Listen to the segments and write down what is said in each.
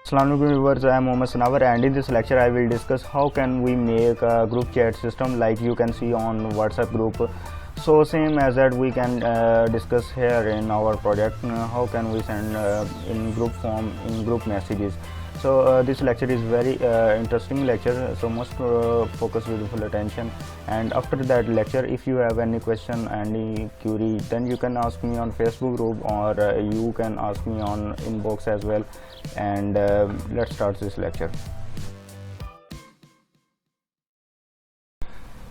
Assalamualaikum viewers, I am Mohammad Sanawar and in this lecture I will discuss how can we make a group chat system like you can see on WhatsApp group. So same as that we can discuss here in our project how can we send in group form in group messages. So this lecture is very interesting lecture, so must focus with full attention. And after that lecture, if you have any question, any query, then you can ask me on Facebook group or you can ask me on inbox as well. And let's start this lecture.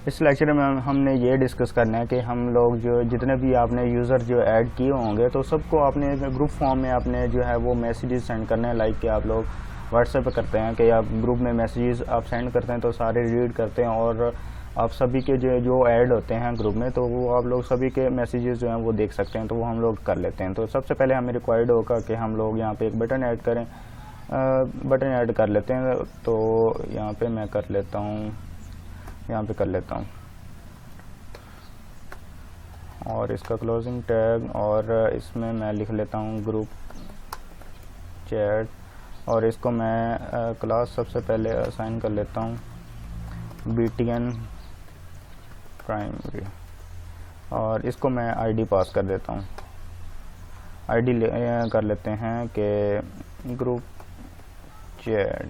इस lecture में हमने ये discuss करना है कि हम लोग जो जितने भी आपने यूज़र जो ऐड किए होंगे तो सबको आपने ग्रुप फॉर्म में आपने जो है वो मैसेजेस सेंड करने हैं। लाइक कि आप लोग व्हाट्सएप पे करते हैं कि आप ग्रुप में मैसेजेस आप सेंड करते हैं तो सारे रीड करते हैं और आप सभी के जो ऐड होते हैं ग्रुप में तो वो आप लोग सभी के मैसेजेस जो हैं वो देख सकते हैं, तो वो हम लोग कर लेते हैं। तो सबसे पहले हमें रिक्वायर्ड होगा कि हम लोग यहाँ पे एक बटन ऐड करें, बटन ऐड कर लेते हैं। तो यहाँ पे मैं कर लेता हूँ, यहाँ पे कर लेता हूँ और इसका क्लोजिंग टैग और इसमें मैं लिख लेता हूँ ग्रुप चैट और इसको मैं क्लास सबसे पहले असाइन कर लेता हूँ BTN प्राइमरी और इसको मैं आईडी पास कर देता हूँ। आईडी कर लेते हैं कि ग्रुप चैट,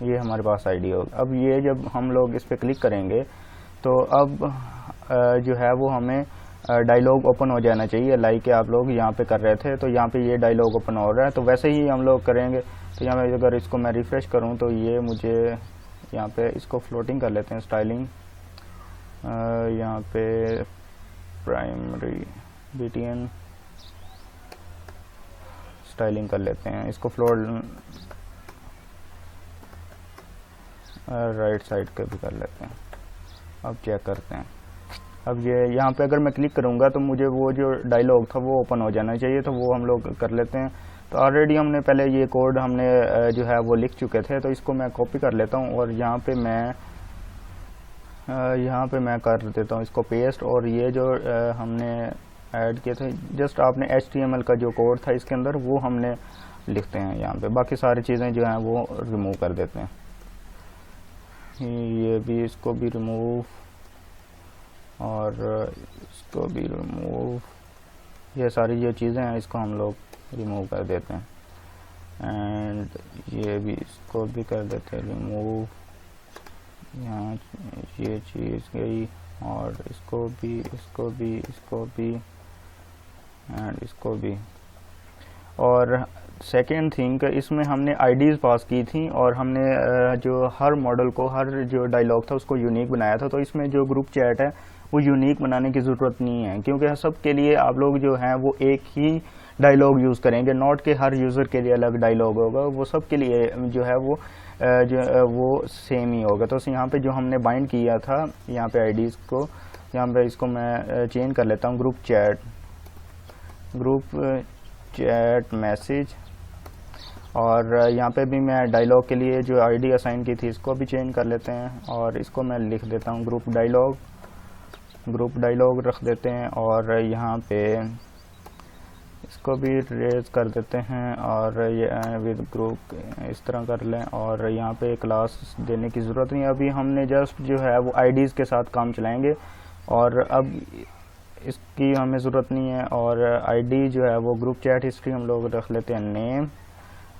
ये हमारे पास आईडी होगा। अब ये जब हम लोग इस पर क्लिक करेंगे तो अब जो है वो हमें डायलॉग ओपन हो जाना चाहिए। लाइक आप लोग यहाँ पे कर रहे थे तो यहाँ पे ये डायलॉग ओपन हो रहा है, तो वैसे ही हम लोग करेंगे। तो यहाँ पे अगर इसको मैं रिफ्रेश करूँ तो ये मुझे यहाँ पे इसको फ्लोटिंग कर लेते हैं, स्टाइलिंग यहाँ पे प्राइमरी BTN स्टाइलिंग कर लेते हैं, इसको फ्लोट राइट साइड के भी कर लेते हैं। अब चेक करते हैं। अब ये यहाँ पे अगर मैं क्लिक करूँगा तो मुझे वो जो डायलॉग था वो ओपन हो जाना चाहिए, तो वो हम लोग कर लेते हैं। तो ऑलरेडी हमने पहले ये कोड हमने जो है वो लिख चुके थे, तो इसको मैं कॉपी कर लेता हूँ और यहाँ पे मैं कर देता हूँ इसको पेस्ट। और ये जो हमने ऐड किए थे जस्ट आपने HTML का जो कोड था इसके अंदर वो हमने लिखते हैं यहाँ पे, बाकी सारी चीज़ें जो हैं वो रिमूव कर देते हैं। ये भी, इसको भी रिमूव और इसको भी रिमूव, ये सारी जो चीज़ें हैं इसको हम लोग रिमूव कर देते हैं। एंड ये भी, इसको भी कर देते हैं रिमूव। यहाँ ये चीज़ गई और इसको भी, इसको भी, इसको भी एंड इसको भी। और सेकेंड थिंग, इसमें हमने आईडीज़ पास की थी और हमने जो हर मॉडल को, हर जो डायलॉग था उसको यूनिक बनाया था। तो इसमें जो ग्रुप चैट है वो यूनिक बनाने की ज़रूरत नहीं है, क्योंकि सब के लिए आप लोग जो हैं वो एक ही डायलॉग यूज़ करेंगे, नॉट के हर यूज़र के लिए अलग डायलॉग होगा, वो सब के लिए जो है वो सेम ही होगा। तो यहाँ पे जो हमने बाइंड किया था यहाँ पे आईडीज़ को, यहाँ पे इसको मैं चेंज कर लेता हूँ ग्रुप चैट मैसेज। और यहाँ पे भी मैं डायलॉग के लिए जो आईडी असाइन की थी इसको भी चेंज कर लेते हैं और इसको मैं लिख देता हूँ ग्रुप डायलॉग रख देते हैं। और यहाँ पे इसको भी रेज कर देते हैं और ये विद ग्रुप इस तरह कर लें। और यहाँ पे क्लास देने की ज़रूरत नहीं, अभी हमने जस्ट जो है वो आईडीज़ के साथ काम चलाएंगे और अब इसकी हमें ज़रूरत नहीं है। और आईडी जो है वो ग्रुप चैट हिस्ट्री हम लोग रख लेते हैं नेम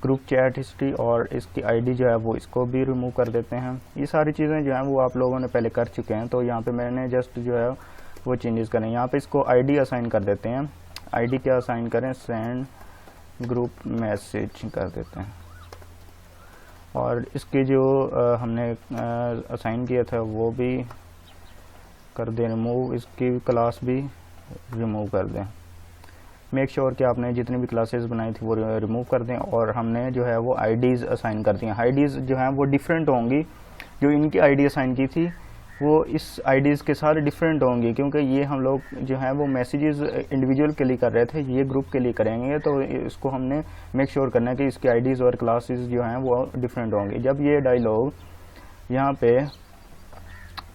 ग्रुप चैट हिस्ट्री, और इसकी आईडी जो है वो इसको भी रिमूव कर देते हैं। ये सारी चीज़ें जो हैं वो आप लोगों ने पहले कर चुके हैं, तो यहाँ पे मैंने जस्ट जो है वो चेंजेस करें। यहाँ पे इसको आईडी असाइन कर देते हैं। आईडी क्या असाइन करें, सेंड ग्रुप मैसेज कर देते हैं। और इसके जो हमने असाइन किया था वो भी कर दें रिमूव, इसकी क्लास भी रिमूव कर दें। मेक श्योर कि आपने जितनी भी क्लासेस बनाई थी वो रिमूव कर दें। और हमने जो है वो आईडीज़ असाइन कर दी हैं। आईडीज़ जो हैं वो डिफरेंट होंगी, जो इनकी आईडी असाइन की थी वो इस आईडीज़ के साथ डिफरेंट होंगी, क्योंकि ये हम लोग जो हैं वो मैसेजेस इंडिविजुअल के लिए कर रहे थे, ये ग्रुप के लिए करेंगे। तो इसको हमने मेक श्योर करना है कि इसकी आईडीज़ और क्लासेस जो हैं वो डिफरेंट होंगी। जब ये डायलॉग यहाँ पे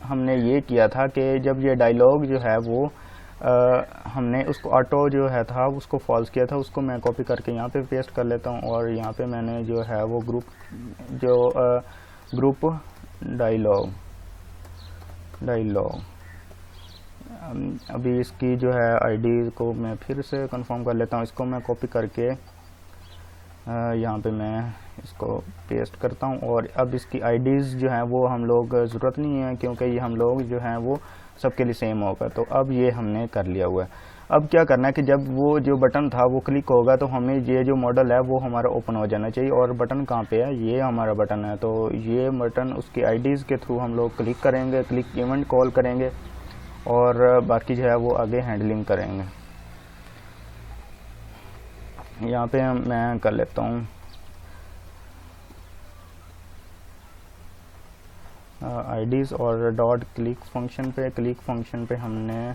हमने ये किया था कि जब ये डायलॉग जो है वो हमने उसको ऑटो जो है था उसको फॉल्स किया था, उसको मैं कॉपी करके यहाँ पे पेस्ट कर लेता हूँ। और यहाँ पे मैंने जो है वो ग्रुप डायलॉग अभी इसकी जो है आईडी को मैं फिर से कंफर्म कर लेता हूँ। इसको मैं कॉपी करके यहाँ पे मैं इसको पेस्ट करता हूँ। और अब इसकी आईडीज़ जो हैं वो हम लोग ज़रूरत नहीं है, क्योंकि ये हम लोग जो हैं वो सबके लिए सेम होगा। तो अब ये हमने कर लिया हुआ है। अब क्या करना है कि जब वो जो बटन था वो क्लिक होगा तो हमें ये जो मॉडल है वो हमारा ओपन हो जाना चाहिए। और बटन कहाँ पे है, ये हमारा बटन है। तो ये बटन उसकी आईडीज़ के थ्रू हम लोग क्लिक करेंगे, क्लिक इवेंट कॉल करेंगे और बाकी जो है वो आगे हैंडलिंग करेंगे। यहाँ पे मैं कर लेता हूँ आईडीज़ और डॉट क्लिक फंक्शन पे हमने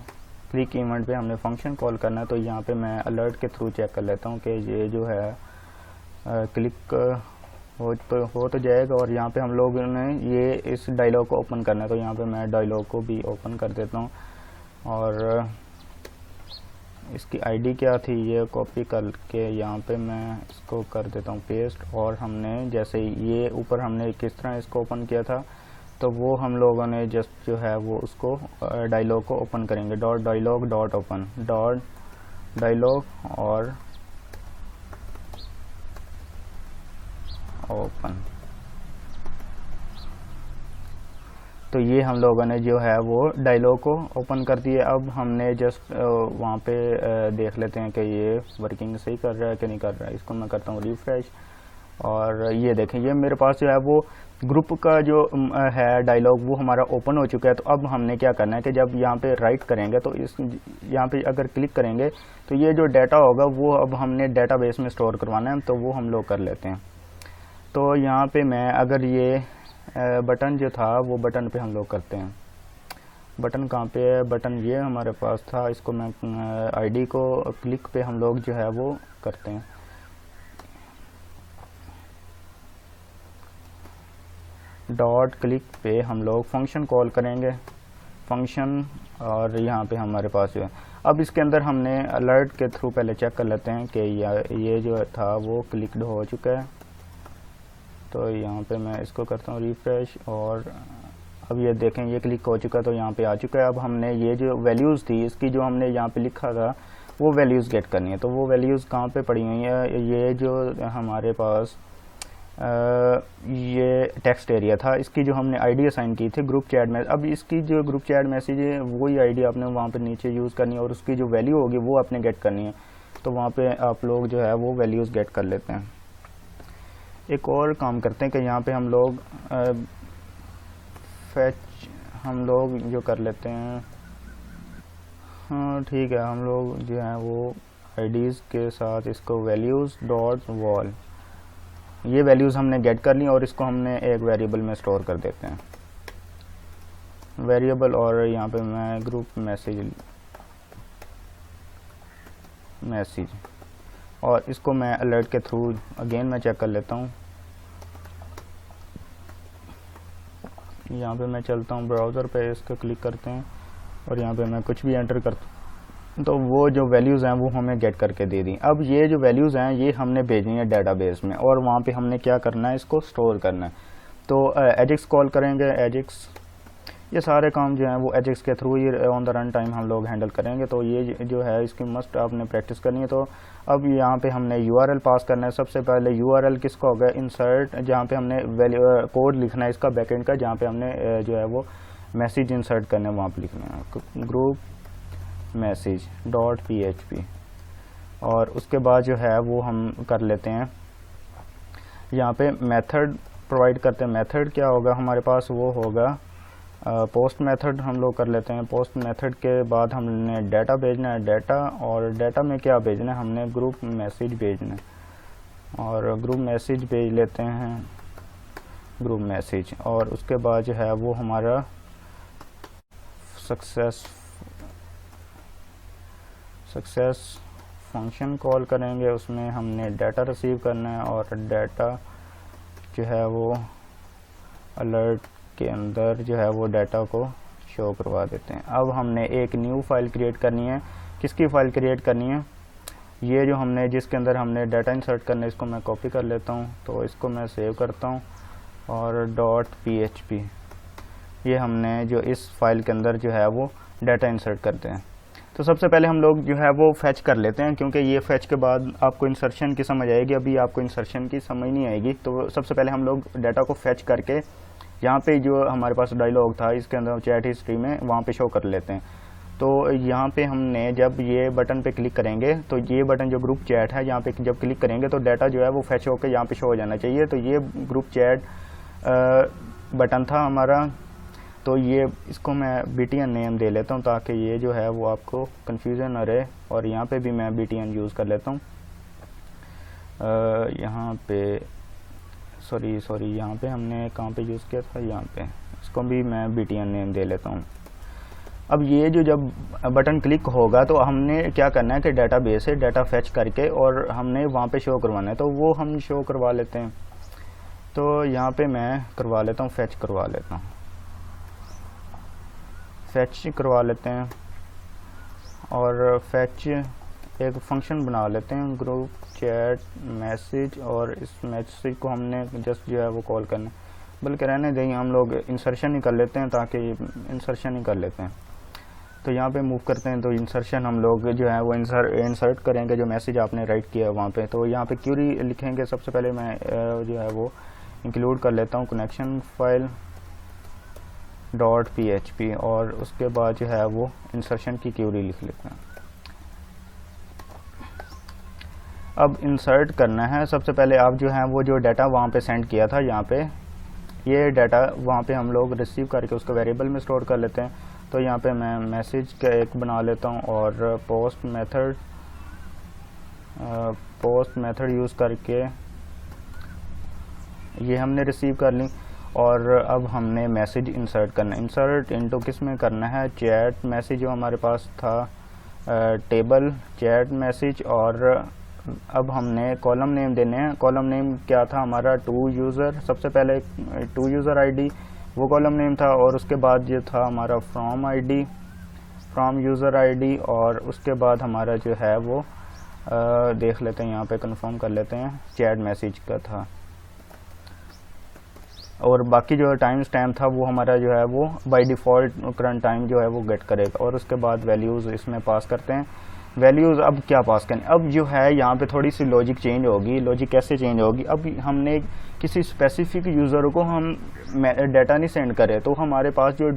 क्लिक इवेंट पे हमने फंक्शन कॉल करना है। तो यहाँ पे मैं अलर्ट के थ्रू चेक कर लेता हूँ कि ये जो है क्लिक हो तो जाएगा। और यहाँ पे हम लोगों ने ये इस डायलॉग को ओपन करना है, तो यहाँ पे मैं डायलॉग को भी ओपन कर देता हूँ। और इसकी आईडी क्या थी ये कॉपी करके यहाँ पे मैं इसको कर देता हूँ पेस्ट। और हमने जैसे ये ऊपर हमने किस तरह इसको ओपन किया था, तो वो हम लोगों ने जस्ट जो है वो उसको डायलॉग को ओपन करेंगे। Dot dialogue dot open dot dialogue और ओपन। तो ये हम लोगों ने जो है वो डायलॉग को ओपन कर दिए। अब हमने जस्ट वहाँ पे देख लेते हैं कि ये वर्किंग सही कर रहा है कि नहीं कर रहा है। इसको मैं करता हूँ रिफ्रेश और ये देखें ये मेरे पास जो है वो ग्रुप का जो है डायलॉग वो हमारा ओपन हो चुका है। तो अब हमने क्या करना है कि जब यहाँ पे राइट करेंगे तो इस यहाँ पे अगर क्लिक करेंगे तो ये जो डाटा होगा वो अब हमने डेटाबेस में स्टोर करवाना है, तो वो हम लोग कर लेते हैं। तो यहाँ पे मैं अगर ये बटन जो था वो बटन पे हम लोग करते हैं। बटन कहाँ पे है, बटन ये हमारे पास था। इसको मैं आईडी को क्लिक पे हम लोग जो है वो करते हैं। डॉट क्लिक पे हम लोग फंक्शन कॉल करेंगे फंक्शन। और यहाँ पे हमारे पास जो है अब इसके अंदर हमने अलर्ट के थ्रू पहले चेक कर लेते हैं कि ये जो था वो क्लिक्ड हो चुका है। तो यहाँ पे मैं इसको करता हूँ रिफ्रेश और अब ये देखें ये क्लिक हो चुका है, तो यहाँ पे आ चुका है। अब हमने ये जो वैल्यूज़ थी इसकी जो हमने यहाँ पे लिखा था वो वैल्यूज़ गेट करनी है। तो वो वैल्यूज़ कहाँ पे पड़ी हुई है, ये जो हमारे पास ये टेक्स्ट एरिया था, इसकी जो हमने आईडी असाइन की थी ग्रुप चैट में। अब इसकी जो ग्रुप चैट मैसेज है वही आईडी आपने वहाँ पे नीचे यूज़ करनी है और उसकी जो वैल्यू होगी वो आपने गेट करनी है। तो वहाँ पे आप लोग जो है वो वैल्यूज़ गेट कर लेते हैं। एक और काम करते हैं कि यहाँ पे हम लोग फैच हम लोग जो कर लेते हैं। हाँ ठीक है, हम लोग जो है वो आईडीज़ के साथ इसको वैल्यूज़ डॉट वॉल ये वैल्यूज़ हमने गेट कर ली और इसको हमने एक वेरिएबल में स्टोर कर देते हैं वेरिएबल। और यहाँ पे मैं ग्रुप मैसेज और इसको मैं अलर्ट के थ्रू अगेन मैं चेक कर लेता हूँ। यहाँ पे मैं चलता हूँ ब्राउज़र पे, इसको क्लिक करते हैं और यहाँ पे मैं कुछ भी एंटर करता हूँ तो वो जो वैल्यूज़ हैं वो हमें गेट करके दे दी। अब ये जो वैल्यूज़ हैं ये हमने भेजनी है डेटाबेस में और वहाँ पे हमने क्या करना है, इसको स्टोर करना है। तो एजेक्स कॉल करेंगे, एजेक्स ये सारे काम जो हैं वो एजेक्स के through he on the run time हम लोग हैंडल करेंगे। तो ये जो है इसकी मस्ट आपने प्रैक्टिस करनी है। तो अब यहाँ पे हमने यूआरएल पास करना है। सबसे पहले यूआरएल किसका होगा, इंसर्ट, जहाँ पे हमने कोड लिखना है इसका बैकएंड का, जहाँ पे हमने जो है वो मैसेज इंसर्ट करना है वहाँ पे लिखना है ग्रुप मैसेज डॉट PHP। और उसके बाद जो है वो हम कर लेते हैं यहाँ पे मेथड प्रोवाइड करते हैं। मेथड क्या होगा हमारे पास, वो होगा पोस्ट मेथड हम लोग कर लेते हैं। पोस्ट मेथड के बाद हमने डाटा भेजना है, डाटा, और डाटा में क्या भेजना है, हमने ग्रुप मैसेज भेजना है और ग्रुप मैसेज भेज लेते हैं ग्रुप मैसेज। और उसके बाद जो है वो हमारा सक्सेस फंक्शन कॉल करेंगे, उसमें हमने डाटा रिसीव करना है और डाटा जो है वो अलर्ट के अंदर जो है वो डाटा को शो करवा देते हैं। अब हमने एक न्यू फाइल क्रिएट करनी है। किसकी फ़ाइल क्रिएट करनी है? ये जो हमने जिसके अंदर हमने डाटा इंसर्ट करना है, इसको मैं कॉपी कर लेता हूँ। तो इसको मैं सेव करता हूँ और .php ये हमने जो इस फाइल के अंदर जो है वो डाटा इंसर्ट करते हैं। तो सबसे पहले हम लोग जो है वो फैच कर लेते हैं, क्योंकि ये फैच के बाद आपको इंसर्शन की समझ आएगी। अभी आपको इंसर्शन की समझ नहीं आएगी। तो सबसे पहले हम लोग डाटा को फैच करके यहाँ पे जो हमारे पास डायलॉग था इसके अंदर चैट हिस्ट्री में वहाँ पे शो कर लेते हैं। तो यहाँ पे हमने जब ये बटन पे क्लिक करेंगे तो ये बटन जो ग्रुप चैट है यहाँ पे जब क्लिक करेंगे तो डाटा जो है वो फैच होकर यहाँ पे शो हो जाना चाहिए। तो ये ग्रुप चैट बटन था हमारा। तो ये इसको मैं BTN नेम दे लेता हूँ ताकि ये जो है वो आपको कन्फ्यूज़न न रहे। और यहाँ पे भी मैं BTN यूज़ कर लेता हूँ। यहाँ पे सॉरी यहाँ पे हमने कहाँ पे यूज़ किया था, यहाँ पे। इसको भी मैं BTN नेम दे लेता हूँ। अब ये जो जब बटन क्लिक होगा तो हमने क्या करना है कि डेटाबेस से डाटा फैच करके और हमने वहाँ पे शो करवाना है। तो वो हम शो करवा लेते हैं। तो यहाँ पे मैं करवा लेता हूँ, फैच करवा लेता हूँ, फैच करवा लेते हैं। और फैच एक फंक्शन बना लेते हैं, ग्रुप चैट मैसेज, और इस मैसेज को हमने जस्ट जो है वो कॉल करना है। बल्कि रहने देंगे, हम लोग इंसर्शन ही कर लेते हैं, ताकि इंसर्शन ही कर लेते हैं। तो यहाँ पे मूव करते हैं। तो इंसर्शन हम लोग जो है वो इंसर्ट करेंगे जो मैसेज आपने राइट किया है वहाँ पे। तो यहाँ पे क्यूरी लिखेंगे। सबसे पहले मैं जो है वो इंक्लूड कर लेता हूँ कनेक्शन फाइल .php और उसके बाद जो है वो इंसर्शन की क्यूरी लिख लेते हैं। अब इंसर्ट करना है। सबसे पहले आप जो है वो जो डाटा वहाँ पे सेंड किया था, यहाँ पे ये डाटा वहाँ पे हम लोग रिसीव करके उसको वेरिएबल में स्टोर कर लेते हैं। तो यहाँ पे मैं मैसेज का एक बना लेता हूँ और पोस्ट मेथड यूज़ करके ये हमने रिसीव कर ली। और अब हमने मैसेज इंसर्ट करना है। इंसर्ट इनटू किस में करना है? चैट मैसेज जो हमारे पास था, टेबल चैट मैसेज। और अब हमने कॉलम नेम देने हैं। कॉलम नेम क्या था हमारा? To user. सबसे पहले टू यूज़र आईडी वो कॉलम नेम था, और उसके बाद ये था हमारा फ्रॉम यूज़र आईडी। और उसके बाद हमारा जो है वो देख लेते हैं, यहाँ पे कंफर्म कर लेते हैं, चैट मैसेज का था। और बाकी जो टाइम स्टैम्प था वो हमारा जो है वो बाय डिफ़ॉल्ट करंट टाइम जो है वो गेट करेगा। और उसके बाद वैल्यूज़ इसमें पास करते हैं। वैल्यूज़ अब क्या पास करें? अब जो है यहाँ पे थोड़ी सी लॉजिक चेंज होगी। लॉजिक कैसे चेंज होगी? अब हमने किसी स्पेसिफिक यूज़र को हम डाटा नहीं सेंड करें, तो हमारे पास जो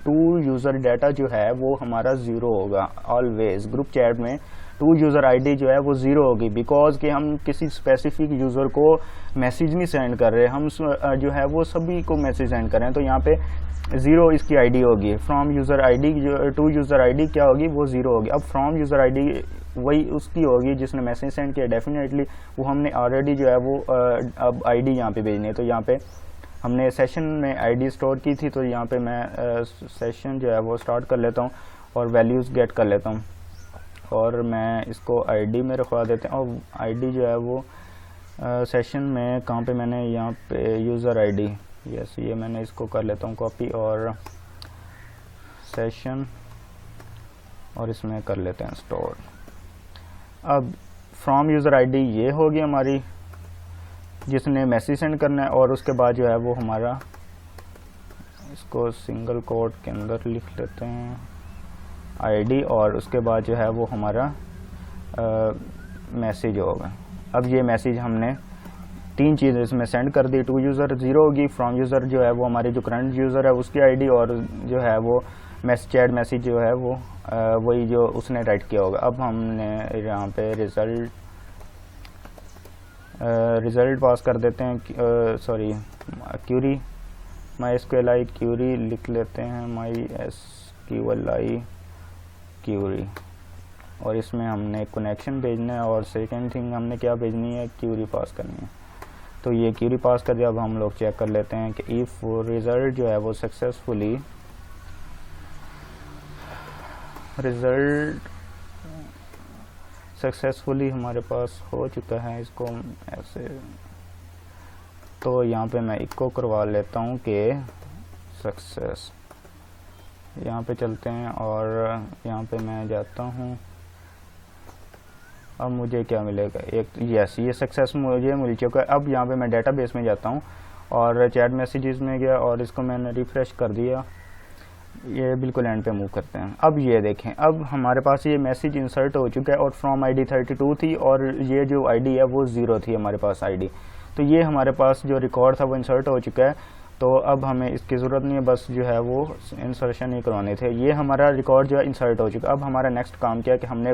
टू यूज़र डाटा जो है वो हमारा ज़ीरो होगा ऑलवेज। ग्रुप चैट में टू यूज़र आईडी जो है वो ज़ीरो होगी, बिकॉज कि हम किसी स्पेसिफिक यूज़र को मैसेज नहीं सेंड कर रहे, हम जो है वो सभी को मैसेज सेंड कर रहे हैं। तो यहाँ पे ज़ीरो इसकी आईडी होगी। फ्रॉम यूज़र आईडी जो टू यूज़र आईडी क्या होगी? वो ज़ीरो होगी। अब फ्रॉम यूज़र आईडी वही उसकी होगी जिसने मैसेज सेंड किया, डेफिनेटली वो हमने ऑलरेडी जो है वो अब आईडी यहाँ पे भेजनी है। तो यहाँ पे हमने सेशन में आईडी स्टोर की थी, तो यहाँ पे मैं सेशन जो है वो स्टार्ट कर लेता हूँ और वैल्यूज़ गेट कर लेता हूँ। और मैं इसको आईडी में रखवा देते हैं। और आईडी जो है वो सेशन में कहाँ पे मैंने यहाँ पे यूज़र आईडी, यस, ये मैंने इसको कर लेता हूँ कॉपी और सेशन, और इसमें कर लेते हैं स्टोर। अब फ्रॉम यूज़र आईडी ये होगी हमारी जिसने मैसेज सेंड करना है। और उसके बाद जो है वो हमारा, इसको सिंगल कोट के अंदर लिख लेते हैं आईडी, और उसके बाद जो है वो हमारा मैसेज होगा। अब ये मैसेज हमने तीन चीज़ें इसमें सेंड कर दी। टू यूज़र ज़ीरो होगी, फ्रॉम यूज़र जो है वो हमारी जो करंट यूज़र है उसकी आईडी, और जो है वो चैट मैसेज जो है वो वही जो उसने राइट किया होगा। अब हमने यहाँ पे रिज़ल्ट पास कर देते हैं, सॉरी क्यूरी MySQLi क्यूरी लिख लेते हैं, MySQLi क्यूरी। और इसमें हमने कनेक्शन भेजना है, और सेकेंड थिंग हमने क्या भेजनी है? क्यूरी पास करनी है। तो ये क्यूरी पास कर दिया। अब हम लोग चेक कर लेते हैं कि इफ़ रिज़ल्ट जो है वो सक्सेसफुली हमारे पास हो चुका है। इसको ऐसे, तो यहाँ पे मैं इको करवा लेता हूँ कि सक्सेस। यहाँ पे चलते हैं और यहाँ पे मैं जाता हूँ। अब मुझे क्या मिलेगा, एक यस, ये सक्सेस मुझे मिल चुका है। अब यहाँ पे मैं डेटाबेस में जाता हूँ और चैट मैसेजेस में गया और इसको मैंने रिफ़्रेश कर दिया। ये बिल्कुल एंड पे मूव करते हैं। अब ये देखें, अब हमारे पास ये मैसेज इंसर्ट हो चुका है और फ्रॉम आईडी 32 थी और ये जो आईडी है वो 0 थी हमारे पास आईडी। तो ये हमारे पास जो रिकॉर्ड था वो इंसर्ट हो चुका है। तो अब हमें इसकी ज़रूरत नहीं है, बस जो है वो इंसर्शन ही करवाने थे। ये हमारा रिकॉर्ड जो है इंसर्ट हो चुका है। अब हमारा नेक्स्ट काम क्या है कि हमने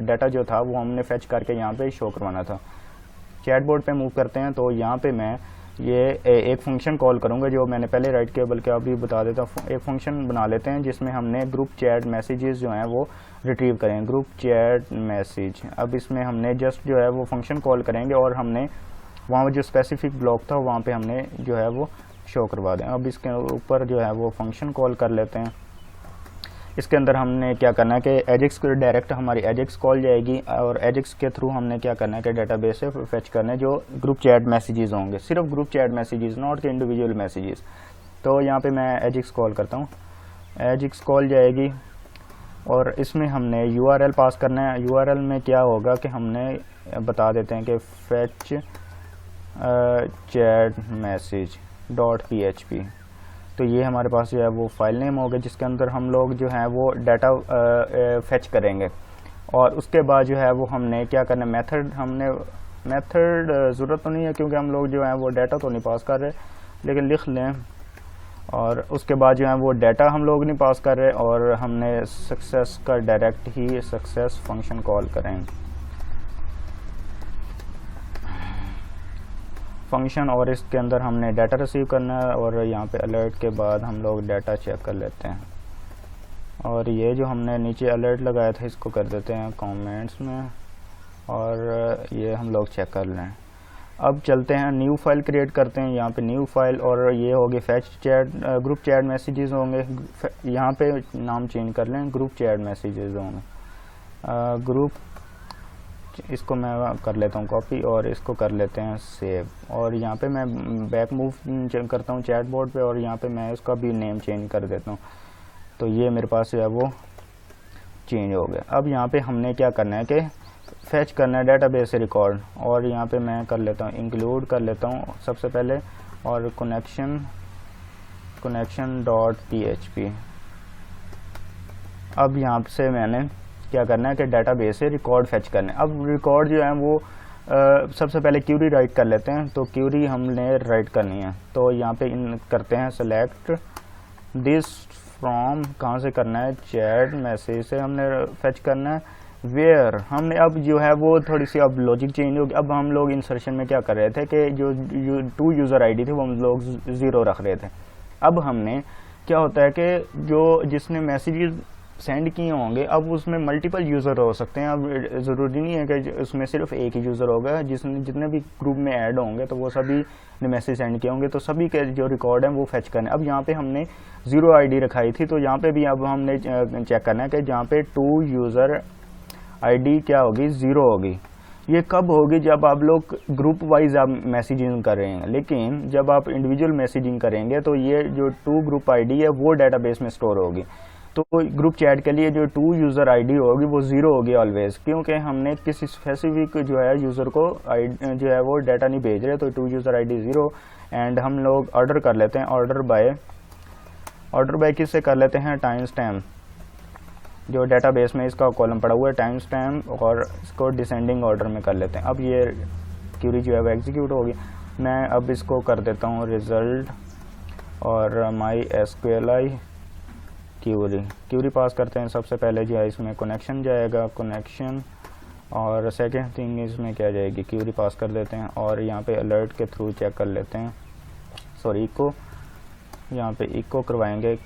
डाटा जो था वो हमने फेच करके यहाँ पे शो करवाना था। चैटबॉट पे मूव करते हैं। तो यहाँ पे मैं ये एक फंक्शन कॉल करूँगा जो मैंने पहले राइट किया, बल्कि अभी बता देता हूँ। एक फंक्शन बना लेते हैं जिसमें हमने ग्रुप चैट मैसेजेस जो हैं वो रिट्रीव करें, ग्रुप चैट मैसेज। अब इसमें हमने जस्ट जो है वो फंक्शन कॉल करेंगे और हमने वहाँ जो स्पेसिफिक ब्लॉक था वहाँ पे हमने जो है वो शो करवा दें। अब इसके ऊपर जो है वो फंक्शन कॉल कर लेते हैं। इसके अंदर हमने क्या करना है कि एजेक्स को डायरेक्ट हमारी एजेक्स कॉल जाएगी और एजेक्स के थ्रू हमने क्या करना है कि डेटाबेस से फेच करने जो ग्रुप चैट मैसेजेस होंगे, सिर्फ ग्रुप चैट मैसेजेस, नॉट के इंडिविजुअल मैसेजेस। तो यहाँ पे मैं एजेक्स कॉल करता हूँ, एजेक्स कॉल जाएगी और इसमें हमने URL पास करना है। URL में क्या होगा कि हमने बता देते हैं कि फेच चैट मैसेज .php। तो ये हमारे पास जो है वो फाइल नेम होगा जिसके अंदर हम लोग जो है वो डाटा फेच करेंगे। और उसके बाद जो है वो हमने क्या करना है, मेथड ज़रूरत तो नहीं है क्योंकि हम लोग जो है वो डाटा तो नहीं पास कर रहे, लेकिन लिख लें। और उसके बाद जो है वो डाटा हम लोग नहीं पास कर रहे और हमने सक्सेस का डायरेक्ट ही सक्सेस फंक्शन कॉल करेंगे फंक्शन, और इसके अंदर हमने डाटा रिसीव करना है। और यहाँ पे अलर्ट के बाद हम लोग डाटा चेक कर लेते हैं। और ये जो हमने नीचे अलर्ट लगाया था इसको कर देते हैं कमेंट्स में और ये हम लोग चेक कर लें। अब चलते हैं न्यू फाइल क्रिएट करते हैं। यहाँ पे न्यू फाइल और ये होगी fetch chat, group chat messages होंगे। यहाँ पे नाम चेंज कर लें, ग्रुप चैट मैसेजेस होंगे। ग्रुप, इसको मैं कर लेता हूँ कॉपी और इसको कर लेते हैं सेव। और यहाँ पे मैं बैक मूव करता हूँ चैटबॉट पे और यहाँ पे मैं इसका भी नेम चेंज कर देता हूँ। तो ये मेरे पास जो है वो चेंज हो गया। अब यहाँ पे हमने क्या करना है कि फैच करना है डेटाबेस से रिकॉर्ड, और यहाँ पे मैं कर लेता हूँ इंक्लूड कर लेता हूँ सबसे पहले, और connection.php। अब यहाँ से मैंने क्या करना है कि डाटाबेस से रिकॉर्ड फैच करना है। अब रिकॉर्ड जो है वो सबसे पहले क्यूरी राइट कर लेते हैं। तो क्यूरी हमने राइट करनी है। तो यहाँ पे इन करते हैं सेलेक्ट दिस फ्रॉम, कहाँ से करना है, चैट मैसेज से हमने फैच करना है। वेयर हमने अब जो है वो थोड़ी सी अब लॉजिक चेंज होगी। अब हम लोग इंसर्शन में क्या कर रहे थे कि जो टू यूज़र आईडी थी वो हम लोग 0 रख रहे थे। अब हमने क्या होता है कि जो जिसने मैसेजेस सेंड किए होंगे अब उसमें मल्टीपल यूज़र हो सकते हैं। अब ज़रूरी नहीं है कि उसमें सिर्फ एक ही यूज़र होगा। जितने भी ग्रुप में ऐड होंगे तो वो सभी ने मैसेज सेंड किए होंगे, तो सभी के जो रिकॉर्ड हैं वो फेच करने। अब यहाँ पे हमने 0 आईडी रखाई थी, तो यहाँ पे भी अब हमने चेक करना है कि जहाँ पे 2 यूज़र आईडी क्या होगी, 0 होगी। ये कब होगी, जब आप लोग ग्रुप वाइज आप मैसेजिंग कर रहे हैं। लेकिन जब आप इंडिविजुअल मैसेजिंग करेंगे तो ये जो 2 ग्रुप आईडी है वो डाटाबेस में स्टोर होगी। तो ग्रुप चैट के लिए जो 2 यूज़र आईडी होगी वो 0 होगी ऑलवेज, क्योंकि हमने किसी स्पेसिफिक जो है यूज़र को जो है वो डाटा नहीं भेज रहे। तो 2 यूज़र आईडी 0। एंड हम लोग ऑर्डर कर लेते हैं, ऑर्डर बाय किससे कर लेते हैं, टाइम स्टैम्प। जो डाटाबेस में इसका कॉलम पड़ा हुआ है टाइम स्टैम्प, और इसको डिसेंडिंग ऑर्डर में कर लेते हैं। अब ये क्यूरी जो है वो एग्जीक्यूट होगी। मैं अब इसको कर देता हूँ रिज़ल्ट और MySQLi क्यूरी पास करते हैं। सबसे पहले जो है इसमें कनेक्शन जाएगा, कनेक्शन, और सेकेंड थिंग इसमें क्या जाएगी, क्यूरी पास कर देते हैं। और यहाँ पे अलर्ट के थ्रू चेक कर लेते हैं, सॉरी इको, यहाँ पे इको करवाएंगे।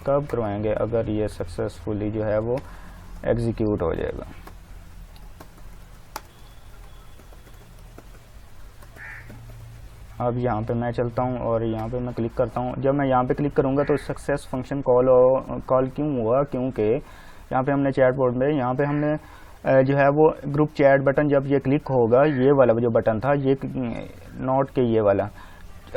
कब करवाएंगे, अगर ये सक्सेसफुली जो है वो एग्जीक्यूट हो जाएगा। अब यहाँ पे मैं चलता हूँ और यहाँ पे मैं क्लिक करता हूँ। जब मैं यहाँ पे क्लिक करूँगा तो सक्सेस फंक्शन कॉल क्यों हुआ, क्योंकि यहाँ पे हमने चैटबॉट में यहाँ पे हमने जो है वो ग्रुप चैट बटन, जब ये क्लिक होगा, ये वाला जो बटन था, ये नॉट के ये वाला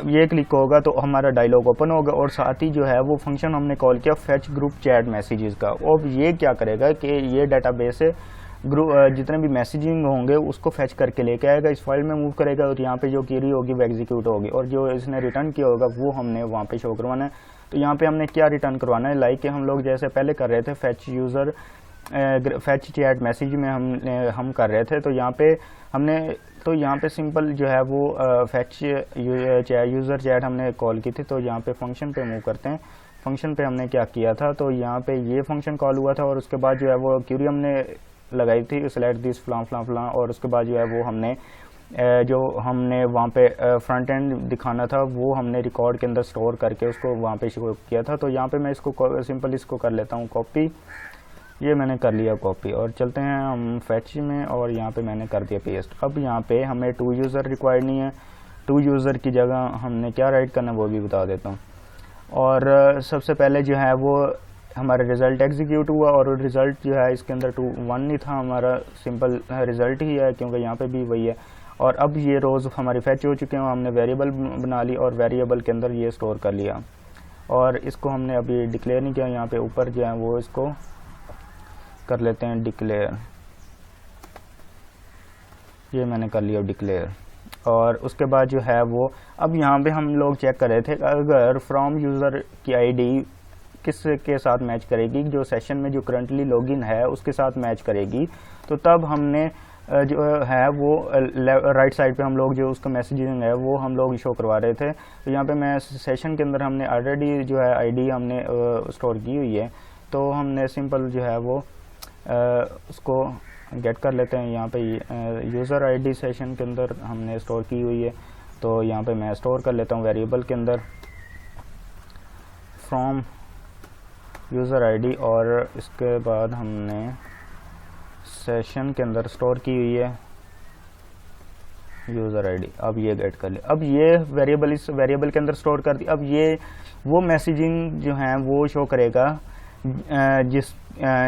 ये क्लिक होगा तो हमारा डायलॉग ओपन होगा और साथ ही जो है वो फंक्शन हमने कॉल किया फेच ग्रुप चैट मैसेजेस का। अब ये क्या करेगा कि ये डाटाबेस से ग्रुप जितने भी मैसेजिंग होंगे उसको फेच करके लेके आएगा, इस फाइल में मूव करेगा और यहाँ पे जो क्वेरी होगी वो एग्जीक्यूट होगी और जो इसने रिटर्न किया होगा वो हमने वहाँ पे शो करवाना है। तो यहाँ पे हमने क्या रिटर्न करवाना है, लाइक हम लोग जैसे पहले कर रहे थे फेच चैट मैसेज में हम कर रहे थे, तो यहाँ पे सिंपल जो है वो फेच यूज़र चैट हमने कॉल की थी। तो यहाँ पे फंक्शन पे मूव करते हैं। फंक्शन पे हमने क्या किया था, तो यहाँ पे ये फंक्शन कॉल हुआ था और उसके बाद जो है वो क्वेरी हमने लगाई थी सेलेक्ट दिस फलां फलां फलां, और उसके बाद जो है वो हमने वहाँ पे फ्रंट एंड दिखाना था वो हमने रिकॉर्ड के अंदर स्टोर करके उसको वहाँ पे शो किया था। तो यहाँ पे मैं इसको सिंपल इसको कर लेता हूँ कॉपी, ये मैंने कर लिया कॉपी और चलते हैं हम फैच में और यहाँ पे मैंने कर दिया पेस्ट। अब यहाँ पे हमें 2 यूज़र रिक्वायर्ड नहीं है, 2 यूज़र की जगह हमने क्या राइट करना है वो भी बता देता हूँ। और सबसे पहले जो है वो हमारा रिज़ल्ट एग्जीक्यूट हुआ और रिज़ल्ट जो है इसके अंदर 1 नहीं था, हमारा सिंपल रिज़ल्ट ही है क्योंकि यहाँ पे भी वही है। और अब ये रोज़ हमारी फैच हो चुके हैं, हमने वेरिएबल बना ली और वेरिएबल के अंदर ये स्टोर कर लिया और इसको हमने अभी डिक्लेयर नहीं किया। यहाँ पे ऊपर जो है वो इसको कर लेते हैं डिक्लेयर, ये मैंने कर लिया डिक्लेयर। और उसके बाद जो है वो अब यहाँ पे हम लोग चेक कर रहे थे अगर फ्रॉम यूज़र की आईडी किस के साथ मैच करेगी, जो सेशन में जो करंटली लॉगिन है उसके साथ मैच करेगी, तो तब हमने जो है वो राइट साइड पे हम लोग जो उसका मैसेजिंग है वो हम लोग शो करवा रहे थे। तो यहाँ पे मैं सेशन के अंदर हमने ऑलरेडी जो है आईडी हमने स्टोर की हुई है, तो हमने सिंपल जो है वो उसको गेट कर लेते हैं। यहाँ पे यूज़र आईडी सेशन के अंदर हमने स्टोर की हुई है, तो यहाँ पे मैं स्टोर कर लेता हूँ वेरिएबल के अंदर फ्रॉम यूज़र आईडी और इसके बाद हमने सेशन के अंदर स्टोर की हुई है यूज़र आईडी। अब ये गेट कर ले, अब ये वेरिएबल इस वेरिएबल के अंदर स्टोर कर दी। अब ये वो मैसेजिंग जो है वो शो करेगा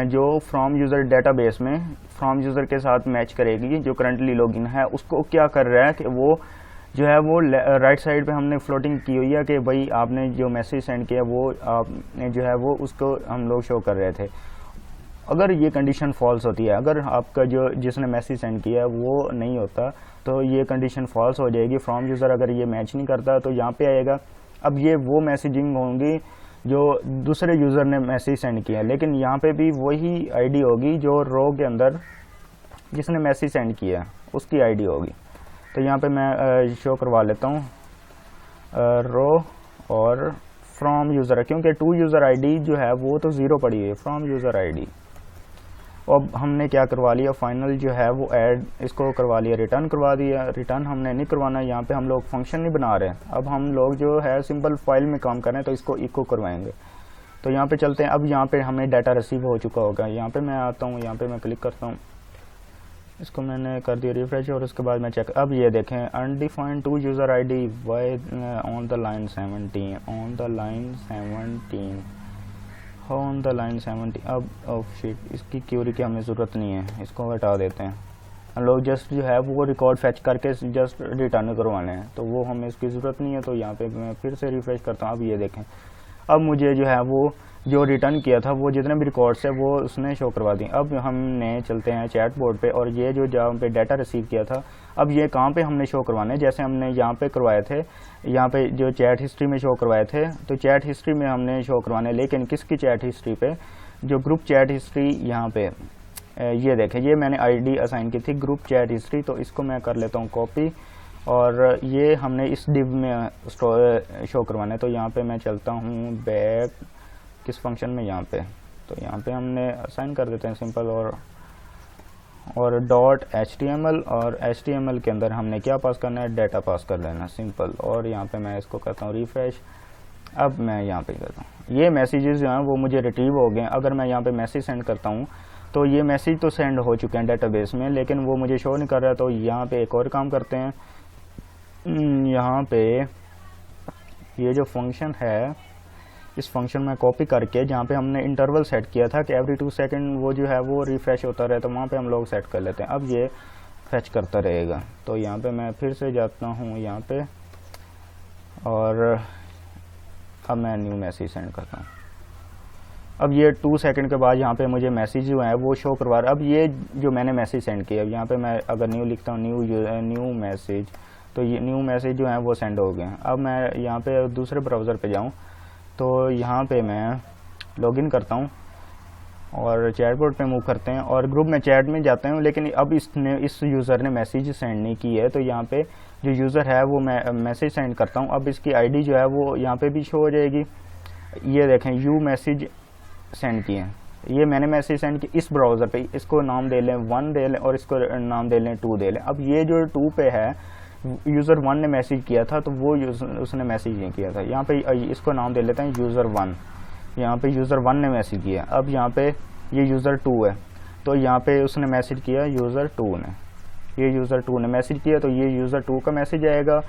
जो फ्रॉम यूज़र डेटाबेस में फ्रॉम यूज़र के साथ मैच करेगी, जो करंटली लॉगिन है उसको क्या कर रहा है कि वो जो है वो राइट साइड पे हमने फ्लोटिंग की हुई है कि भाई आपने जो मैसेज सेंड किया वो आपने जो है वो उसको हम लोग शो कर रहे थे। अगर ये कंडीशन फॉल्स होती है, अगर आपका जो जिसने मैसेज सेंड किया है वो नहीं होता तो ये कंडीशन फॉल्स हो जाएगी। फ्रॉम यूज़र अगर ये मैच नहीं करता तो यहाँ पे आएगा। अब ये वो मैसेजिंग होंगी जो दूसरे यूज़र ने मैसेज सेंड किया, लेकिन यहाँ पे भी वही आईडी होगी जो रो के अंदर जिसने मैसेज सेंड किया उसकी आईडी होगी। तो यहाँ पे मैं शो करवा लेता हूँ रो और फ्रॉम यूज़र, क्योंकि 2 यूज़र आईडी जो है वो तो 0 पड़ी हुई है फ्रॉम यूज़र आईडी। अब हमने क्या करवा लिया, फाइनल जो है वो ऐड इसको करवा लिया, रिटर्न करवा दिया। रिटर्न हमने नहीं करवाना, यहाँ पे हम लोग फंक्शन नहीं बना रहे हैं, अब हम लोग जो है सिंपल फाइल में काम कर रहे हैं तो इसको इको करवाएंगे। तो यहाँ पे चलते हैं। अब यहाँ पे हमें डाटा रिसीव हो चुका होगा, यहाँ पे मैं आता हूँ, यहाँ पे मैं क्लिक करता हूँ, इसको मैंने कर दिया रिफ्रेश और उसके बाद मैं चेक। अब ये देखें undefined 2 user ID why on the line 17 on the line 17 on the line 70। अब शिट, इसकी क्यूरी की हमें ज़रूरत नहीं है, इसको हटा देते हैं। हम लोग जस्ट जो है वो रिकॉर्ड फैच करके जस्ट रिटर्न करवाने हैं, तो वो हमें इसकी ज़रूरत नहीं है। तो यहाँ पे मैं फिर से रिफ्रेश करता हूँ। अब ये देखें, अब मुझे जो है वो जो रिटर्न किया था वो जितने भी रिकॉर्ड्स है वो उसने शो करवा दी। अब हमने चलते हैं चैट बोर्ड पे और ये जो जहाँ पे डाटा रिसीव किया था अब ये कहाँ पे हमने शो करवाना है, जैसे हमने यहाँ पे करवाए थे, यहाँ पे जो चैट हिस्ट्री में शो करवाए थे तो चैट हिस्ट्री में हमने शो करवाने, लेकिन किसकी चैट हिस्ट्री पे, जो ग्रुप चैट हिस्ट्री यहाँ पे ये देखें, ये मैंने आईडी असाइन की थी ग्रुप चैट हिस्ट्री। तो इसको मैं कर लेता हूँ कॉपी और ये हमने इस डिव में शो करवाना है। तो यहाँ पे मैं चलता हूँ बैक किस फंक्शन में, यहाँ पे, तो यहाँ पे हमने असाइन कर देते हैं सिंपल और डॉट HTML और HTML के अंदर हमने क्या पास करना है, डाटा पास कर लेना सिंपल। और यहाँ पे मैं इसको करता हूँ रिफ्रेश। अब मैं यहाँ पे करता हूँ, ये मैसेजेस जो हैं वो मुझे रिट्रीव हो गए। अगर मैं यहाँ पे मैसेज सेंड करता हूँ तो ये मैसेज तो सेंड हो चुके हैं डेटाबेस में, लेकिन वो मुझे शो नहीं कर रहा है। तो यहाँ पे एक और काम करते हैं, यहाँ पे ये जो फंक्शन है इस फंक्शन में कॉपी करके जहाँ पे हमने इंटरवल सेट किया था कि एवरी 2 सेकंड वो जो है वो रिफ्रेश होता रहे, तो वहाँ पे हम लोग सेट कर लेते हैं। अब ये फैच करता रहेगा। तो यहाँ पे मैं फिर से जाता हूँ यहाँ पे और अब मैं न्यू मैसेज सेंड करता हूँ। अब ये 2 सेकंड के बाद यहाँ पे मुझे मैसेज जो है वो शो करवा रहा है। अब ये जो मैंने मैसेज सेंड किया, अब यहाँ पे मैं अगर न्यू लिखता हूँ, न्यू मैसेज, तो ये न्यू मैसेज जो है वो सेंड हो गए। अब मैं यहाँ पे दूसरे ब्राउज़र पे जाऊँ तो यहाँ पे मैं लॉगिन करता हूँ और चैटबॉट पे मूव करते हैं और ग्रुप में चैट में जाते हैं। लेकिन अब इस यूज़र ने मैसेज सेंड नहीं की है, तो यहाँ पे जो यूज़र है वो मैं मैसेज सेंड करता हूँ। अब इसकी आईडी जो है वो यहाँ पे भी शो हो जाएगी। ये देखें, यू मैसेज सेंड किए हैं, ये मैंने मैसेज सेंड किया इस ब्राउज़र पे। इसको नाम दे लें 1 दे लें और इसको नाम दे लें 2 दे लें। अब ये जो 2 पे है, यूज़र 1 ने मैसेज किया था तो वो उसने मैसेज नहीं किया था। यहाँ पे इसको नाम दे लेते हैं यूज़र 1। यहाँ पे यूज़र 1 ने मैसेज किया। अब यहाँ पे ये यूज़र 2 है, तो यहाँ पे उसने मैसेज किया यूज़र 2 ने, ये यूज़र 2 ने मैसेज किया, तो ये यूज़र 2 का मैसेज आएगा।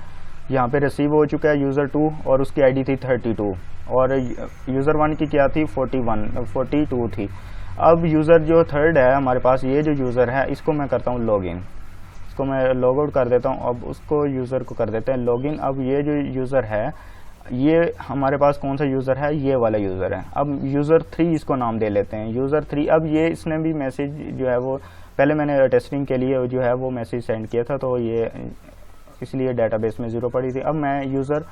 यहाँ पे रिसीव हो चुका है यूज़र 2 और उसकी आईडी थी 32 और यूज़र 1 की क्या थी 42 थी। अब यूज़र जो 3rd है हमारे पास, ये जो यूज़र है इसको मैं करता हूँ लॉगिन, इसको मैं लॉग आउट कर देता हूँ। अब उसको यूज़र को कर देते हैं लॉगिन। अब ये जो यूज़र है, ये हमारे पास कौन सा यूज़र है, ये वाला यूज़र है। अब यूज़र 3 इसको नाम दे लेते हैं, यूज़र 3। अब ये इसने भी मैसेज जो है वो पहले मैंने टेस्टिंग के लिए जो है वो मैसेज सेंड किया था, तो ये इसलिए डेटाबेस में 0 पड़ी थी। अब मैं यूज़र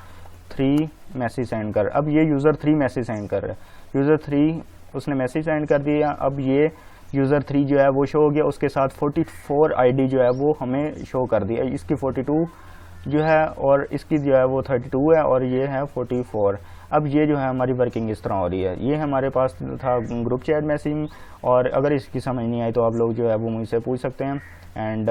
3 मैसेज सेंड कर, अब ये यूज़र 3 मैसेज सेंड कर रहा है, यूज़र 3 उसने मैसेज सेंड कर दिया। अब ये यूज़र 3 जो है वो शो हो गया, उसके साथ 44 आईडी जो है वो हमें शो कर दिया। इसकी 42 जो है और इसकी जो है वो 32 है और ये है 44। अब ये जो है हमारी वर्किंग इस तरह हो रही है। ये हमारे पास था ग्रुप चैट मैसेजिंग, और अगर इसकी समझ नहीं आई तो आप लोग जो है वो मुझसे पूछ सकते हैं। एंड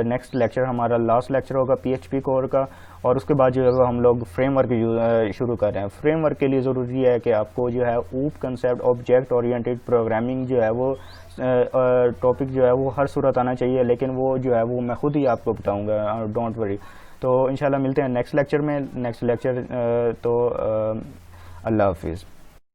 नेक्स्ट लेक्चर हमारा लास्ट लेक्चर होगा PHP कोर का, और उसके बाद जो है वो हम लोग फ्रेमवर्क शुरू कर रहे हैं। फ्रेमवर्क के लिए ज़रूरी है कि आपको जो है OOP concept, object oriented programming जो है वो टॉपिक जो है वो हर सूरत आना चाहिए, लेकिन वो जो है वो मैं खुद ही आपको बताऊँगा, डोंट वरी। तो इंशाल्लाह मिलते हैं नेक्स्ट लेक्चर में। नेक्स्ट लेक्चर तो अल्लाह हाफिज़।